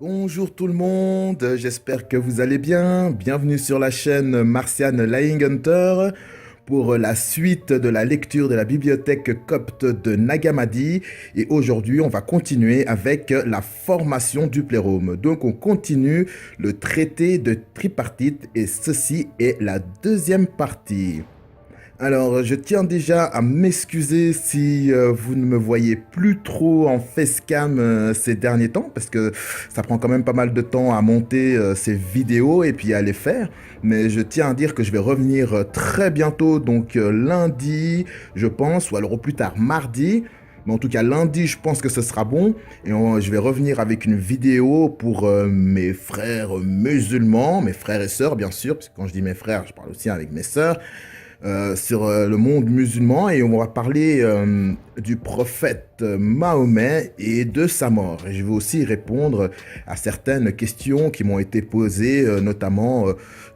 Bonjour tout le monde, j'espère que vous allez bien. Bienvenue sur la chaîne Martian Lying Hunter pour la suite de la lecture de la bibliothèque copte de Nag Hammadi. Et aujourd'hui, on va continuer avec la formation du plérome. Donc, on continue le traité de tripartite et ceci est la deuxième partie. Alors, je tiens déjà à m'excuser si vous ne me voyez plus trop en facecam ces derniers temps, parce que ça prend quand même pas mal de temps à monter ces vidéos et puis à les faire. Mais je tiens à dire que je vais revenir très bientôt, donc lundi, je pense, ou alors au plus tard mardi. Mais en tout cas, lundi, je pense que ce sera bon. Et je vais revenir avec une vidéo pour mes frères musulmans, mes frères et sœurs, bien sûr, parce que quand je dis mes frères, je parle aussi avec mes sœurs sur le monde musulman et on va parler du prophète Mahomet et de sa mort. Et je vais aussi répondre à certaines questions qui m'ont été posées, notamment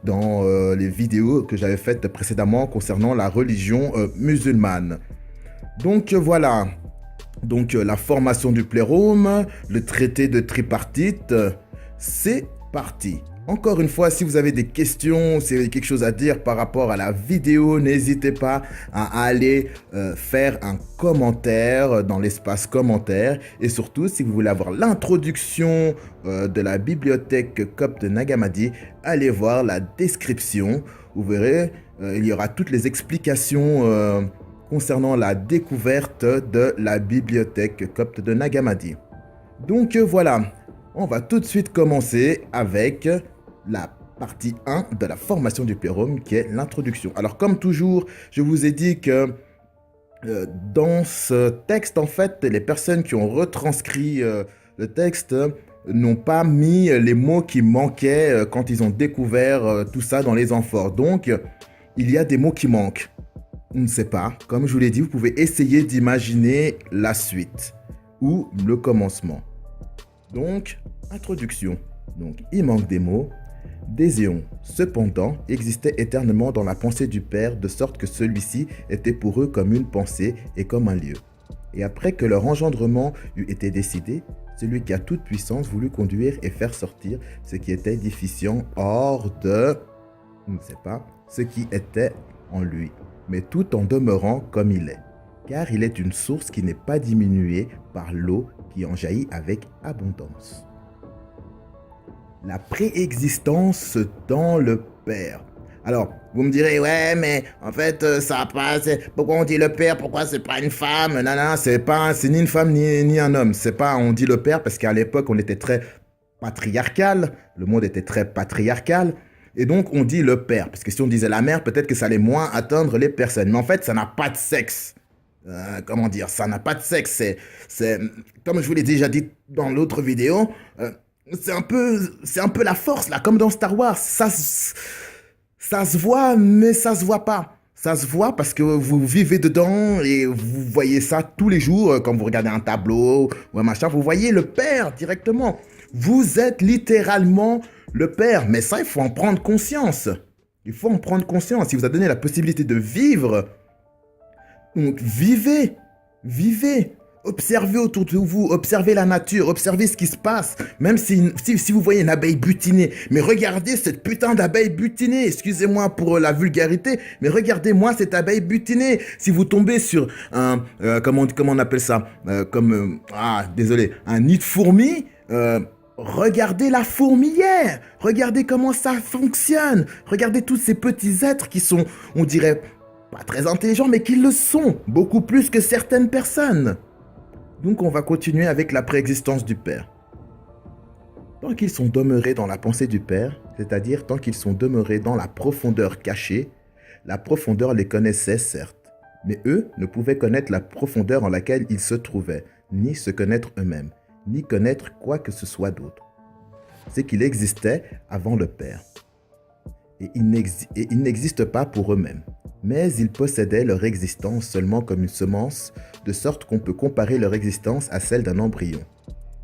dans les vidéos que j'avais faites précédemment concernant la religion musulmane. Donc voilà, donc la formation du plérome, le traité de tripartite, c'est parti. Encore une fois, si vous avez des questions, si vous avez quelque chose à dire par rapport à la vidéo, n'hésitez pas à aller faire un commentaire dans l'espace commentaire. Et surtout, si vous voulez avoir l'introduction de la bibliothèque copte de Nag Hammadi, allez voir la description. Vous verrez, il y aura toutes les explications concernant la découverte de la bibliothèque copte de Nag Hammadi. Donc voilà, on va tout de suite commencer avec la partie 1 de la formation du plérome qui est l'introduction. Alors comme toujours, je vous ai dit que dans ce texte, en fait, les personnes qui ont retranscrit le texte n'ont pas mis les mots qui manquaient quand ils ont découvert tout ça dans les amphores. Donc, il y a des mots qui manquent. On ne sait pas. Comme je vous l'ai dit, vous pouvez essayer d'imaginer la suite ou le commencement. Donc, introduction. Donc, il manque des mots. Des éons, cependant, existaient éternellement dans la pensée du Père, de sorte que celui-ci était pour eux comme une pensée et comme un lieu. Et après que leur engendrement eut été décidé, celui qui a toute puissance voulut conduire et faire sortir ce qui était déficient hors de, on ne sait pas, ce qui était en lui, mais tout en demeurant comme il est. Car il est une source qui n'est pas diminuée par l'eau qui en jaillit avec abondance. La préexistence dans le Père. Alors, vous me direz, ouais, mais en fait, ça passe. Pourquoi on dit le Père? Pourquoi c'est pas une femme? Non, non, c'est ni une femme ni un homme. C'est pas, on dit le Père parce qu'à l'époque, on était très patriarcal. Le monde était très patriarcal. Et donc, on dit le Père. Parce que si on disait la mère, peut-être que ça allait moins atteindre les personnes. Mais en fait, ça n'a pas de sexe. Comment dire? Ça n'a pas de sexe. Comme je vous l'ai déjà dit dans l'autre vidéo, c'est un peu la force, là, comme dans Star Wars. Ça se voit, mais ça se voit pas. Ça se voit parce que vous vivez dedans et vous voyez ça tous les jours quand vous regardez un tableau ou un machin. Vous voyez le Père directement. Vous êtes littéralement le Père. Mais ça, il faut en prendre conscience. Il faut en prendre conscience. Il vous a donné la possibilité de vivre. Donc, vivez. Vivez. Observez autour de vous, observez la nature, observez ce qui se passe. Même si vous voyez une abeille butinée, mais regardez cette putain d'abeille butinée. Excusez-moi pour la vulgarité, mais regardez-moi cette abeille butinée. Si vous tombez sur un, comment on appelle ça, désolé, un nid de fourmis, regardez la fourmilière. Regardez comment ça fonctionne. Regardez tous ces petits êtres qui sont, on dirait, pas très intelligents, mais qui le sont, beaucoup plus que certaines personnes. Donc on va continuer avec la préexistence du Père. Tant qu'ils sont demeurés dans la pensée du Père, c'est-à-dire tant qu'ils sont demeurés dans la profondeur cachée, la profondeur les connaissait certes, mais eux ne pouvaient connaître la profondeur en laquelle ils se trouvaient, ni se connaître eux-mêmes, ni connaître quoi que ce soit d'autre. C'est qu'il existait avant le Père. Et ils n'existent pas pour eux-mêmes. Mais ils possédaient leur existence seulement comme une semence, de sorte qu'on peut comparer leur existence à celle d'un embryon.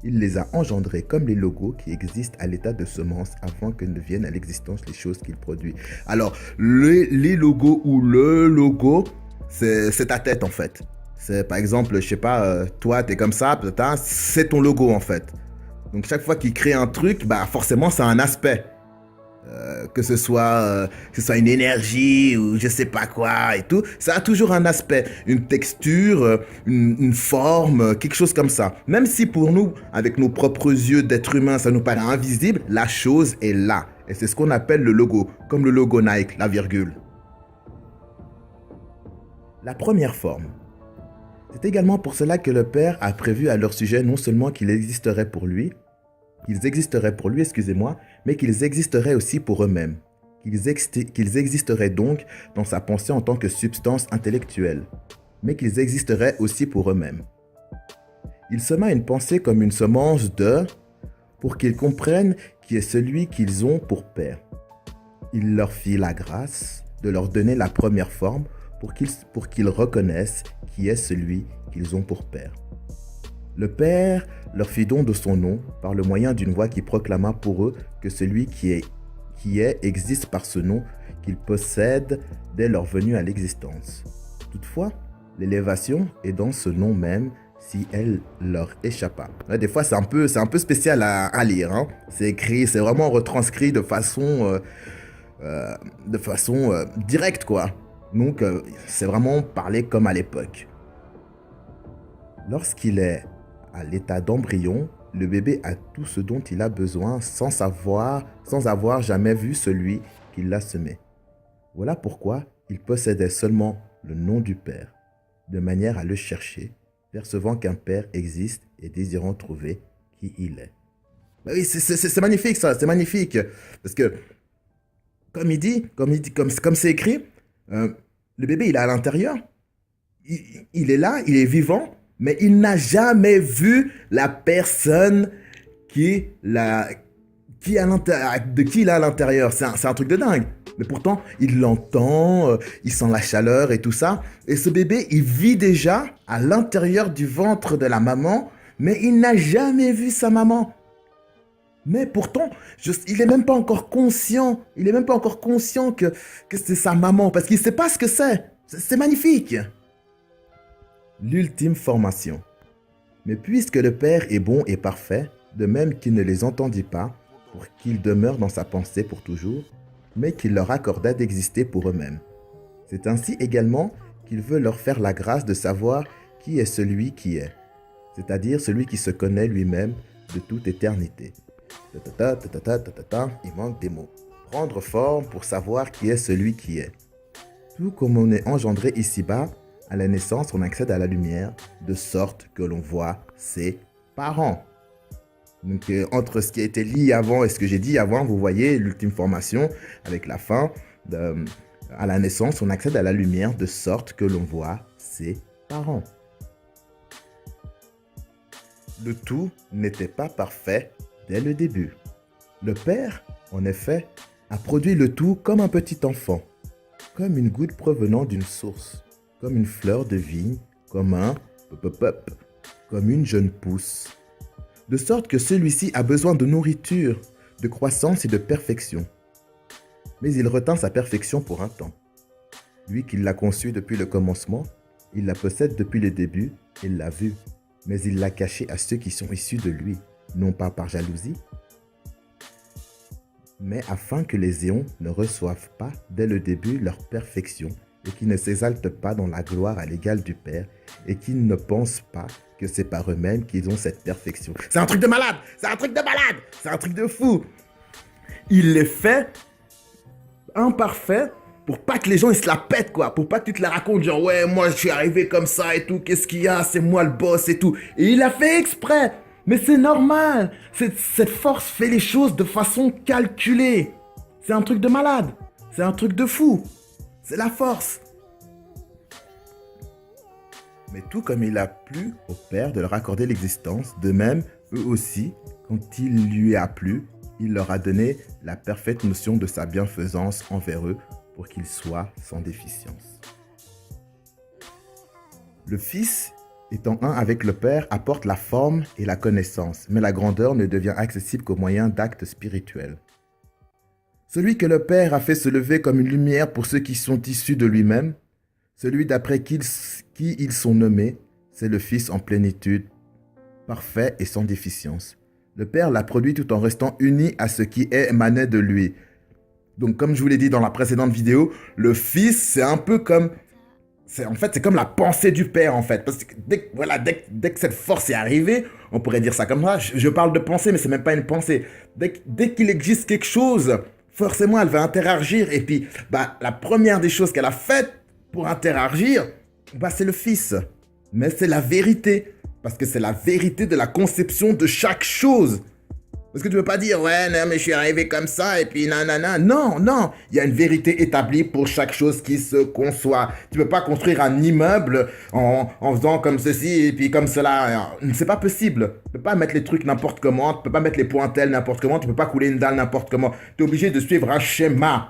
Il les a engendrés comme les logos qui existent à l'état de semence avant que ne viennent à l'existence les choses qu'ils produisent. Alors, les logos ou le logo, c'est ta tête en fait. C'est par exemple, je sais pas, toi t'es comme ça, c'est ton logo en fait. Donc chaque fois qu'il crée un truc, bah forcément ça a un aspect. Que ce soit une énergie ou je sais pas quoi et tout, ça a toujours un aspect, une texture, une forme, quelque chose comme ça. Même si pour nous, avec nos propres yeux d'être humain, ça nous paraît invisible, la chose est là. Et c'est ce qu'on appelle le logo, comme le logo Nike, la virgule. La première forme. C'est également pour cela que le Père a prévu à leur sujet non seulement qu'ils existeraient pour lui, mais qu'ils existeraient aussi pour eux-mêmes. Qu'ils existeraient donc dans sa pensée en tant que substance intellectuelle, mais qu'ils existeraient aussi pour eux-mêmes. Il sema une pensée comme une semence pour qu'ils comprennent qui est celui qu'ils ont pour Père. Il leur fit la grâce de leur donner la première forme pour qu'ils reconnaissent qui est celui qu'ils ont pour Père. Le Père leur fit don de son nom par le moyen d'une voix qui proclama pour eux que celui qui est existe par ce nom qu'ils possèdent dès leur venue à l'existence. Toutefois, l'élévation est dans ce nom même si elle leur échappa. Des fois, c'est un peu spécial à lire. Hein. C'est écrit, c'est vraiment retranscrit de façon directe, quoi. Donc, c'est vraiment parlé comme à l'époque. Lorsqu'il est à l'état d'embryon, le bébé a tout ce dont il a besoin sans avoir jamais vu celui qui l'a semé. Voilà pourquoi il possédait seulement le nom du Père, de manière à le chercher, percevant qu'un Père existe et désirant trouver qui il est. Ben oui, c'est magnifique ça, c'est magnifique. Parce que, comme c'est écrit, le bébé il est à l'intérieur, il est là, il est vivant, mais il n'a jamais vu la personne qui il a à l'intérieur. C'est un truc de dingue. Mais pourtant, il l'entend, il sent la chaleur et tout ça. Et ce bébé, il vit déjà à l'intérieur du ventre de la maman, mais il n'a jamais vu sa maman. Mais pourtant, il n'est même pas encore conscient. Il n'est même pas encore conscient que c'est sa maman, parce qu'il ne sait pas ce que c'est. C'est magnifique. L'ultime formation. Mais puisque le Père est bon et parfait, de même qu'il ne les entendit pas, pour qu'ils demeurent dans sa pensée pour toujours, mais qu'il leur accorda d'exister pour eux-mêmes. C'est ainsi également qu'il veut leur faire la grâce de savoir qui est celui qui est, c'est-à-dire celui qui se connaît lui-même de toute éternité. Il manque des mots. Prendre forme pour savoir qui est celui qui est. Tout comme on est engendré ici-bas, à la naissance, on accède à la lumière, de sorte que l'on voit ses parents. Donc, entre ce qui a été dit avant et ce que j'ai dit avant, vous voyez l'ultime formation avec la fin. À la naissance, on accède à la lumière, de sorte que l'on voit ses parents. Le tout n'était pas parfait dès le début. Le Père, en effet, a produit le tout comme un petit enfant, comme une goutte provenant d'une source, comme une fleur de vigne, comme une jeune pousse. De sorte que celui-ci a besoin de nourriture, de croissance et de perfection. Mais il retint sa perfection pour un temps. Lui qui l'a conçue depuis le commencement, il la possède depuis le début, il l'a vue, mais il l'a cachée à ceux qui sont issus de lui, non pas par jalousie, mais afin que les éons ne reçoivent pas dès le début leur perfection et qu'ils ne s'exaltent pas dans la gloire à l'égal du Père et qu'ils ne pensent pas que c'est par eux-mêmes qu'ils ont cette perfection. C'est un truc de malade, c'est un truc de malade, c'est un truc de fou. Il les fait imparfaits pour pas que les gens ils se la pètent, quoi, pour pas que tu te la racontes genre ouais moi je suis arrivé comme ça et tout, qu'est-ce qu'il y a, c'est moi le boss et tout. Et il a fait exprès. Mais c'est normal, cette force fait les choses de façon calculée. C'est un truc de malade, c'est un truc de fou, c'est la force. Mais tout comme il a plu au Père de leur accorder l'existence, de même, eux aussi, quand il lui a plu, il leur a donné la parfaite notion de sa bienfaisance envers eux pour qu'ils soient sans déficience. Le Fils, étant un avec le Père, apporte la forme et la connaissance, mais la grandeur ne devient accessible qu'au moyen d'actes spirituels. Celui que le Père a fait se lever comme une lumière pour ceux qui sont issus de lui-même, celui d'après qui ils sont nommés, c'est le Fils en plénitude, parfait et sans déficience. Le Père l'a produit tout en restant uni à ce qui émanait de lui. Donc, comme je vous l'ai dit dans la précédente vidéo, le Fils, c'est un peu comme... c'est comme la pensée du Père, en fait. Parce que dès que cette force est arrivée, on pourrait dire ça comme ça. Je parle de pensée, mais c'est même pas une pensée. Dès qu'il existe quelque chose, forcément, elle va interagir. Et puis, la première des choses qu'elle a faites pour interagir, c'est le Fils. Mais c'est la vérité. Parce que c'est la vérité de la conception de chaque chose. Parce que tu ne peux pas dire, ouais, non, mais je suis arrivé comme ça, et puis nanana. Non, non, il y a une vérité établie pour chaque chose qui se conçoit. Tu ne peux pas construire un immeuble en faisant comme ceci, et puis comme cela. C'est pas possible. Tu ne peux pas mettre les trucs n'importe comment, tu ne peux pas mettre les pointelles n'importe comment, tu ne peux pas couler une dalle n'importe comment. Tu es obligé de suivre un schéma.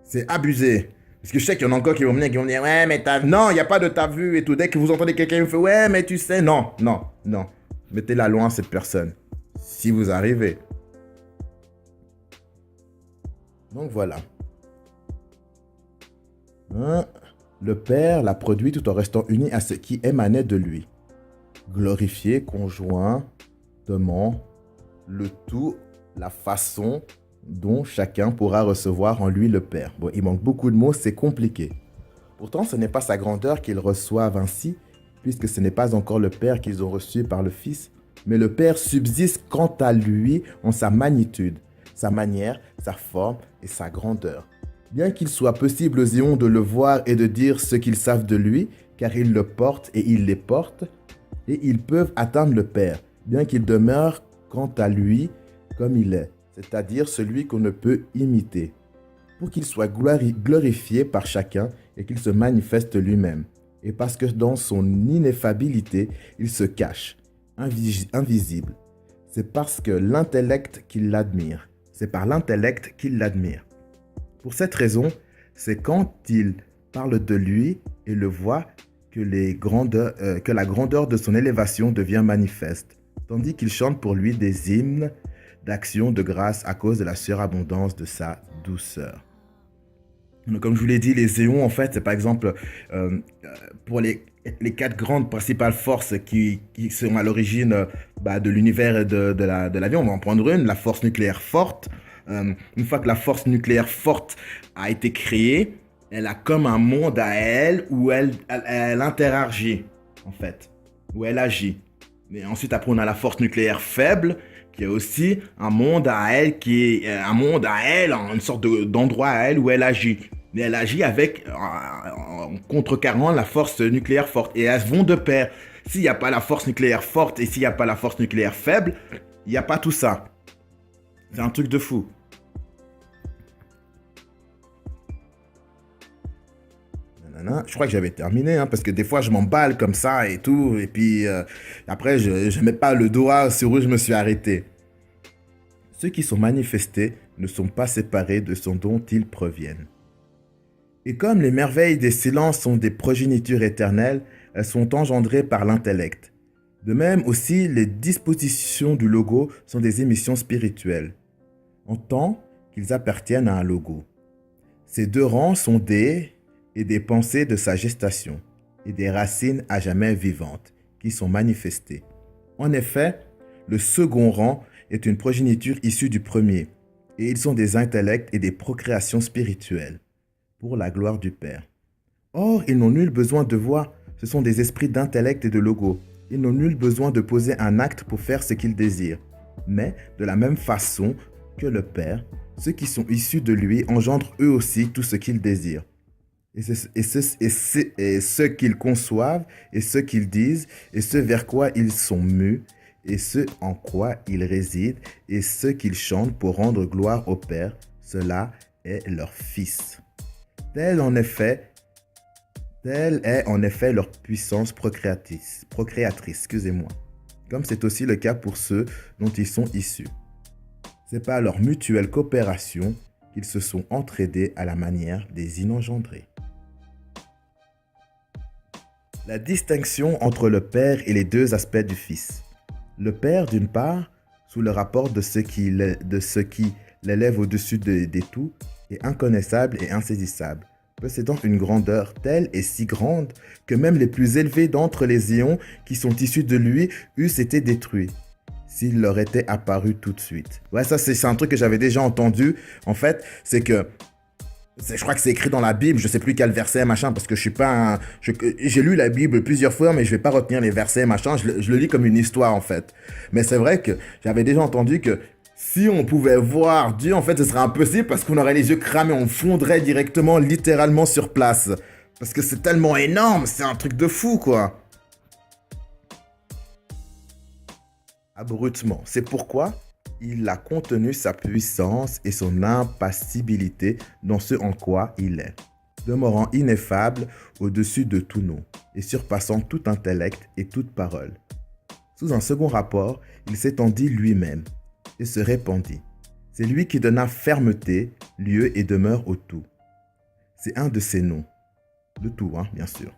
C'est abusé. Parce que je sais qu'il y en a encore qui vont venir, qui vont dire, ouais, mais t'as... Non, il n'y a pas de t'as vu et tout. Dès que vous entendez quelqu'un qui fait, ouais, mais tu sais, non, non, non. Mettez-la loin, cette personne. Si vous arrivez. Donc voilà. Le Père l'a produit tout en restant uni à ce qui émanait de lui. Glorifié, conjointement, le tout, la façon dont chacun pourra recevoir en lui le Père. Bon, il manque beaucoup de mots, c'est compliqué. Pourtant, ce n'est pas sa grandeur qu'ils reçoivent ainsi, puisque ce n'est pas encore le Père qu'ils ont reçu par le Fils, mais le Père subsiste quant à lui en sa magnitude, sa manière, sa forme et sa grandeur. Bien qu'il soit possible aux éons de le voir et de dire ce qu'ils savent de lui, car il le porte et il les porte, et ils peuvent atteindre le Père, bien qu'il demeure quant à lui comme il est, c'est-à-dire celui qu'on ne peut imiter, pour qu'il soit glorifié par chacun et qu'il se manifeste lui-même, et parce que dans son ineffabilité, il se cache, invisible. C'est parce que l'intellect qu'il l'admire. C'est par l'intellect qu'il l'admire. Pour cette raison, c'est quand il parle de lui et le voit que la grandeur de son élévation devient manifeste, tandis qu'il chante pour lui des hymnes d'action de grâce à cause de la surabondance de sa douceur. Donc, comme je vous l'ai dit, les éons, en fait, c'est par exemple pour les 4 grandes principales forces qui sont à l'origine de l'univers et de la vie. On va en prendre une, la force nucléaire forte. Une fois que la force nucléaire forte a été créée, elle a comme un monde à elle où elle interagit, en fait, où elle agit. Mais ensuite, après, on a la force nucléaire faible, qui a aussi un monde à elle, qui est un monde à elle, une sorte d'endroit à elle où elle agit. Mais elle agit avec, en contrecarrant la force nucléaire forte. Et elles vont de pair. S'il n'y a pas la force nucléaire forte et s'il n'y a pas la force nucléaire faible, il n'y a pas tout ça. C'est un truc de fou. Je crois que j'avais terminé, parce que des fois je m'emballe comme ça et tout, et puis après je ne mets pas le doigt sur où je me suis arrêté. Ceux qui sont manifestés ne sont pas séparés de ce dont ils proviennent. Et comme les merveilles des silences sont des progénitures éternelles, elles sont engendrées par l'intellect. De même aussi, les dispositions du logo sont des émissions spirituelles, en tant qu'ils appartiennent à un logo. Ces 2 rangs sont des pensées de sa gestation, et des racines à jamais vivantes, qui sont manifestées. En effet, le second rang est une progéniture issue du premier, et ils sont des intellects et des procréations spirituelles, pour la gloire du Père. Or, ils n'ont nul besoin de voix, ce sont des esprits d'intellect et de logo. Ils n'ont nul besoin de poser un acte pour faire ce qu'ils désirent. Mais, de la même façon que le Père, ceux qui sont issus de lui engendrent eux aussi tout ce qu'ils désirent. Et ce qu'ils conçoivent, et ce qu'ils disent, et ce vers quoi ils sont mus, et ce en quoi ils résident, et ce qu'ils chantent pour rendre gloire au Père, cela est leur Fils. Telle est en effet leur puissance procréatrice, comme c'est aussi le cas pour ceux dont ils sont issus. C'est par leur mutuelle coopération qu'ils se sont entraidés à la manière des inengendrés. La distinction entre le Père et les 2 aspects du Fils. Le Père, d'une part, sous le rapport de ce qui l'élève au-dessus des tout, est inconnaissable et insaisissable, possédant une grandeur telle et si grande que même les plus élevés d'entre les éons qui sont issus de lui eussent été détruits, s'il leur était apparu tout de suite. Ouais, ça, c'est un truc que j'avais déjà entendu. En fait, c'est que je crois que c'est écrit dans la Bible, je sais plus quel verset, machin, parce que je suis pas un... J'ai lu la Bible plusieurs fois, mais je vais pas retenir les versets, machin, je le lis comme une histoire, en fait. Mais c'est vrai que j'avais déjà entendu que si on pouvait voir Dieu, en fait, ce serait impossible parce qu'on aurait les yeux cramés, on fondrait directement, littéralement sur place. Parce que c'est tellement énorme, c'est un truc de fou, quoi. Abruptement. C'est pourquoi il a contenu sa puissance et son impassibilité dans ce en quoi il est, demeurant ineffable au-dessus de tout nom et surpassant tout intellect et toute parole. Sous un second rapport, il s'étendit lui-même et se répandit. C'est lui qui donna fermeté, lieu et demeure au tout. C'est un de ses noms. Le tout, bien sûr.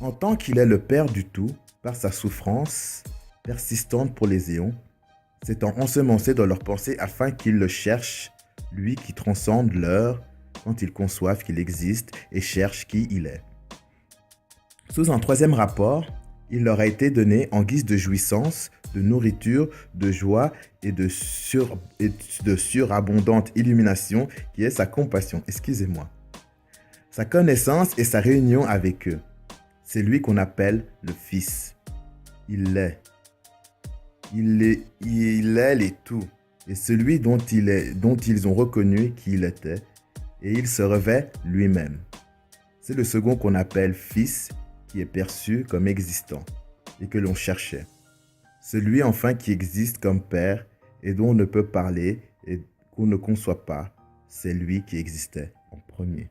En tant qu'il est le Père du tout, par sa souffrance persistante pour les éons, s'étant ensemencé dans leurs pensées afin qu'ils le cherchent, lui qui transcende l'heure, quand ils conçoivent qu'il existe et cherchent qui il est. Sous un troisième rapport, il leur a été donné en guise de jouissance, de nourriture, de joie et de surabondante illumination qui est sa compassion. Excusez-moi. Sa connaissance et sa réunion avec eux. C'est lui qu'on appelle le Fils. Il l'est. Il est les tout, et celui dont ils ont reconnu qui il était, et il se revêt lui-même. C'est le second qu'on appelle Fils, qui est perçu comme existant, et que l'on cherchait. Celui enfin qui existe comme Père, et dont on ne peut parler, et qu'on ne conçoit pas, c'est lui qui existait en premier.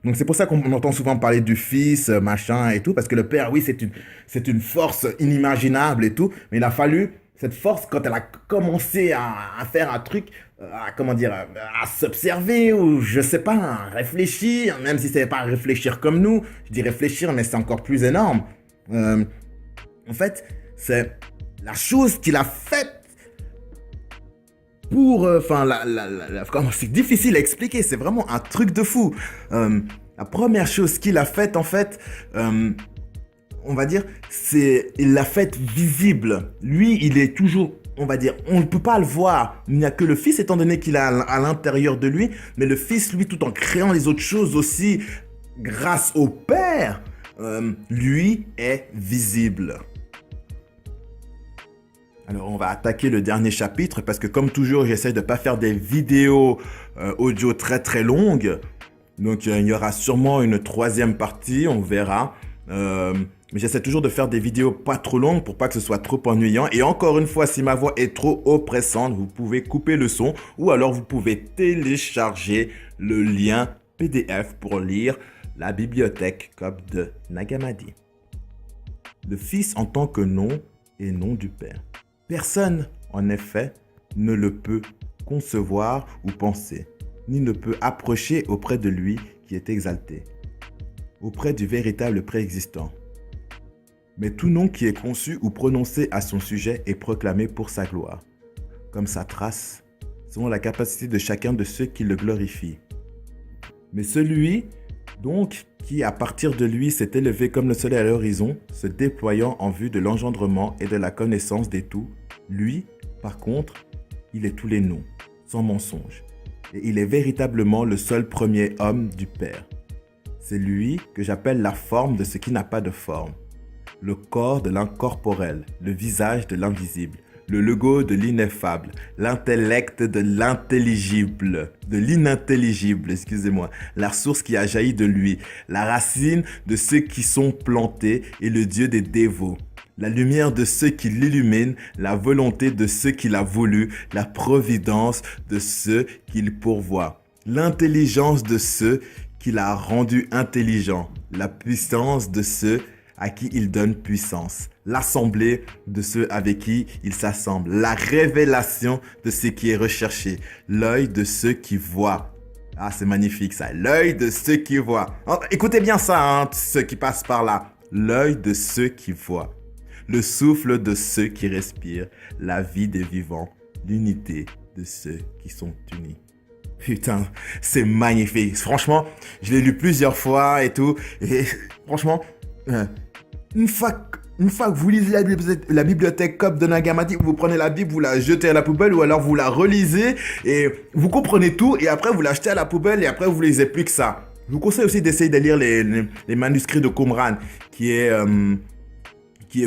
Donc c'est pour ça qu'on entend souvent parler du Fils, machin et tout, parce que le Père, oui, c'est une force inimaginable et tout, mais il a fallu cette force, quand elle a commencé à faire un truc, à s'observer ou je sais pas, à réfléchir, même si c'est pas réfléchir comme nous, je dis réfléchir, mais c'est encore plus énorme. En fait, c'est la chose qu'il a faite pour, c'est difficile à expliquer, c'est vraiment un truc de fou. La première chose qu'il a faite, en fait, on va dire, il l'a faite visible. Lui, il est toujours, on va dire, on ne peut pas le voir. Il n'y a que le Fils, étant donné qu'il est à l'intérieur de lui. Mais le Fils, lui, tout en créant les autres choses aussi, grâce au Père, lui est visible. Alors, on va attaquer le dernier chapitre parce que, comme toujours, j'essaie de ne pas faire des vidéos audio très très longues. Donc, il y aura sûrement une troisième partie, on verra. Mais j'essaie toujours de faire des vidéos pas trop longues pour pas que ce soit trop ennuyant. Et encore une fois, si ma voix est trop oppressante, vous pouvez couper le son ou alors vous pouvez télécharger le lien PDF pour lire la bibliothèque copte de Nag Hammadi. Le Fils en tant que nom et nom du Père. Personne, en effet, ne le peut concevoir ou penser, ni ne peut approcher auprès de lui qui est exalté, auprès du véritable préexistant. Mais tout nom qui est conçu ou prononcé à son sujet est proclamé pour sa gloire, comme sa trace, selon la capacité de chacun de ceux qui le glorifient. Mais celui, donc, qui à partir de lui s'est élevé comme le soleil à l'horizon, se déployant en vue de l'engendrement et de la connaissance des tout, lui, par contre, il est tous les noms, sans mensonge, et il est véritablement le seul premier homme du Père. C'est lui que j'appelle la forme de ce qui n'a pas de forme, le corps de l'incorporel, le visage de l'invisible, le logo de l'ineffable, l'intellect de l'inintelligible, la source qui a jailli de lui, la racine de ceux qui sont plantés et le Dieu des dévots, la lumière de ceux qui l'illuminent, la volonté de ceux qu'il a voulu, la providence de ceux qu'il pourvoit, l'intelligence de ceux qu'il a rendus intelligents, la puissance de ceux à qui il donne puissance, l'assemblée de ceux avec qui il s'assemble, la révélation de ce qui est recherché, l'œil de ceux qui voient. Ah, c'est magnifique ça, l'œil de ceux qui voient. Écoutez bien ça, ceux qui passent par là. L'œil de ceux qui voient, le souffle de ceux qui respirent, la vie des vivants, l'unité de ceux qui sont unis. Putain, c'est magnifique. Franchement, je l'ai lu plusieurs fois et tout. Et franchement, une fois une fois que vous lisez la bibliothèque Copp de Nag Hammadi, vous prenez la Bible, vous la jetez à la poubelle ou alors vous la relisez et vous comprenez tout et après vous l'achetez à la poubelle et après vous lisez plus que ça. Je vous conseille aussi d'essayer de lire les manuscrits de Qumran qui est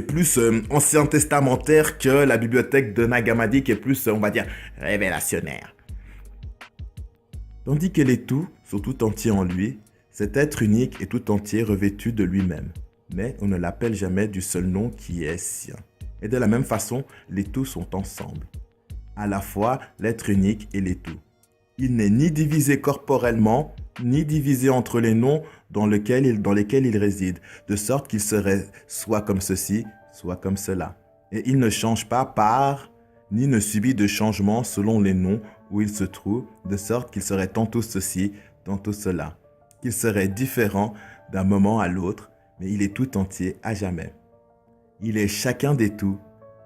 plus ancien testamentaire que la bibliothèque de Nag Hammadi qui est plus, on va dire, révélationnaire. Tandis qu'elle est tout, sur tout entier en lui, cet être unique est tout entier revêtu de lui-même. Mais on ne l'appelle jamais du seul nom qui est sien. Et de la même façon, les tous sont ensemble. À la fois l'être unique et les tous. Il n'est ni divisé corporellement, ni divisé entre les noms dans lesquels il réside, de sorte qu'il serait soit comme ceci, soit comme cela. Et il ne change pas ni ne subit de changement selon les noms où il se trouve, de sorte qu'il serait tantôt ceci, tantôt cela. Qu'il serait différent d'un moment à l'autre, mais il est tout entier à jamais. Il est chacun des tous,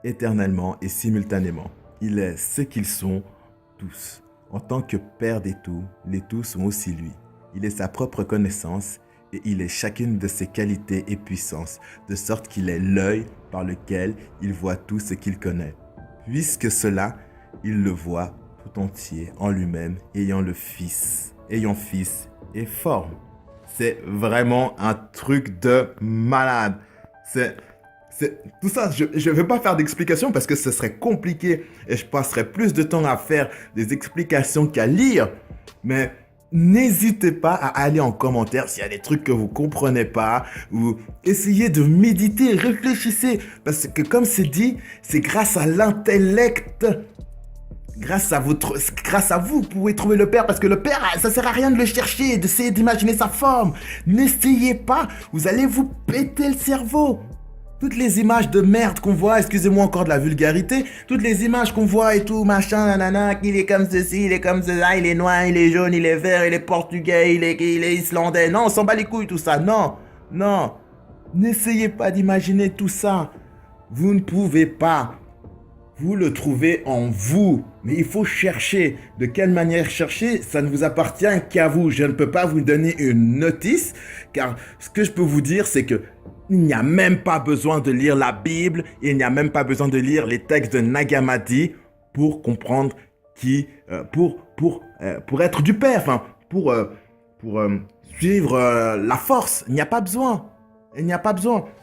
éternellement et simultanément. Il est ce qu'ils sont tous. En tant que Père des tous, les tous sont aussi lui. Il est sa propre connaissance et il est chacune de ses qualités et puissances, de sorte qu'il est l'œil par lequel il voit tout ce qu'il connaît. Puisque cela, il le voit tout entier en lui-même, ayant fils et forme. C'est vraiment un truc de malade. Tout ça, je ne vais pas faire d'explications parce que ce serait compliqué et je passerais plus de temps à faire des explications qu'à lire. Mais n'hésitez pas à aller en commentaire s'il y a des trucs que vous ne comprenez pas ou essayez de méditer, réfléchissez. Parce que comme c'est dit, c'est grâce à l'intellect. Grâce à vous, vous pouvez trouver le Père, parce que le Père, ça sert à rien de le chercher, d'essayer d'imaginer sa forme. N'essayez pas, vous allez vous péter le cerveau. Toutes les images de merde qu'on voit, excusez-moi encore de la vulgarité, toutes les images qu'on voit et tout, machin, nanana, qu'il est comme ceci, il est comme cela, il est noir, il est jaune, il est vert, il est portugais, il est islandais. Non, on s'en bat les couilles tout ça, non. N'essayez pas d'imaginer tout ça. Vous ne pouvez pas. Vous le trouvez en vous, mais il faut chercher. De quelle manière chercher? Ça ne vous appartient qu'à vous. Je ne peux pas vous donner une notice, car ce que je peux vous dire, c'est que il n'y a même pas besoin de lire la Bible, il n'y a même pas besoin de lire les textes de Nag Hammadi pour comprendre pour être du Père, enfin, pour suivre la force. Il n'y a pas besoin.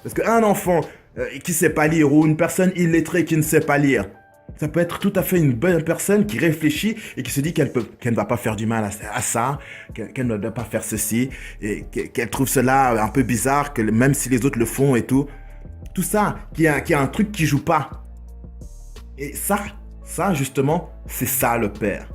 Parce qu'un enfant qui ne sait pas lire ou une personne illettrée qui ne sait pas lire, ça peut être tout à fait une bonne personne qui réfléchit et qui se dit qu'elle ne va pas faire du mal à ça, qu'elle ne doit pas faire ceci, et qu'elle trouve cela un peu bizarre, que même si les autres le font et tout. Tout ça, qui a un truc qui joue pas. Et ça justement, c'est ça le Père.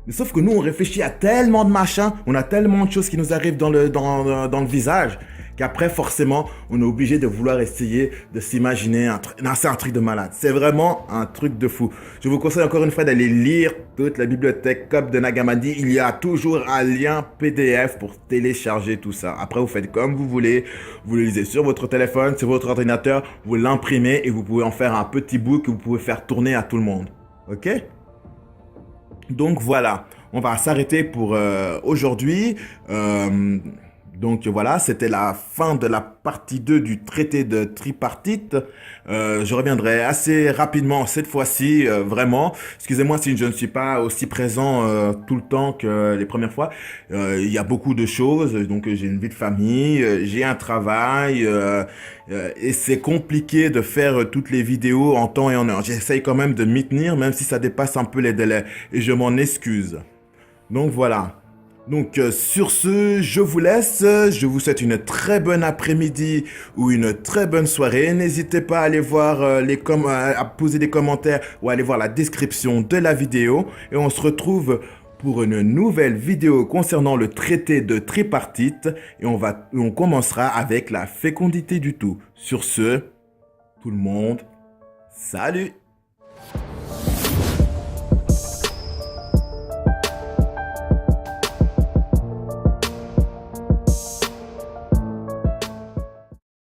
Mais sauf que nous, on réfléchit à tellement de machins, on a tellement de choses qui nous arrivent dans le visage, qu'après, forcément, on est obligé de vouloir essayer de s'imaginer un truc. Non, c'est un truc de malade. C'est vraiment un truc de fou. Je vous conseille encore une fois d'aller lire toute la bibliothèque Copp de Nag Hammadi. Il y a toujours un lien PDF pour télécharger tout ça. Après, vous faites comme vous voulez. Vous le lisez sur votre téléphone, sur votre ordinateur. Vous l'imprimez et vous pouvez en faire un petit bout que vous pouvez faire tourner à tout le monde. Ok ? Donc voilà, on va s'arrêter pour aujourd'hui. Donc voilà, c'était la fin de la partie 2 du traité de tripartite. Je reviendrai assez rapidement cette fois-ci, vraiment. Excusez-moi si je ne suis pas aussi présent tout le temps que les premières fois. Il y a beaucoup de choses, donc j'ai une vie de famille, j'ai un travail, et c'est compliqué de faire toutes les vidéos en temps et en heure. J'essaye quand même de m'y tenir, même si ça dépasse un peu les délais, et je m'en excuse. Donc voilà. Donc sur ce, je vous laisse, je vous souhaite une très bonne après-midi ou une très bonne soirée. N'hésitez pas à aller voir à poser des commentaires ou à aller voir la description de la vidéo. Et on se retrouve pour une nouvelle vidéo concernant le traité de tripartite. Et on commencera avec la fécondité du tout. Sur ce, tout le monde, salut!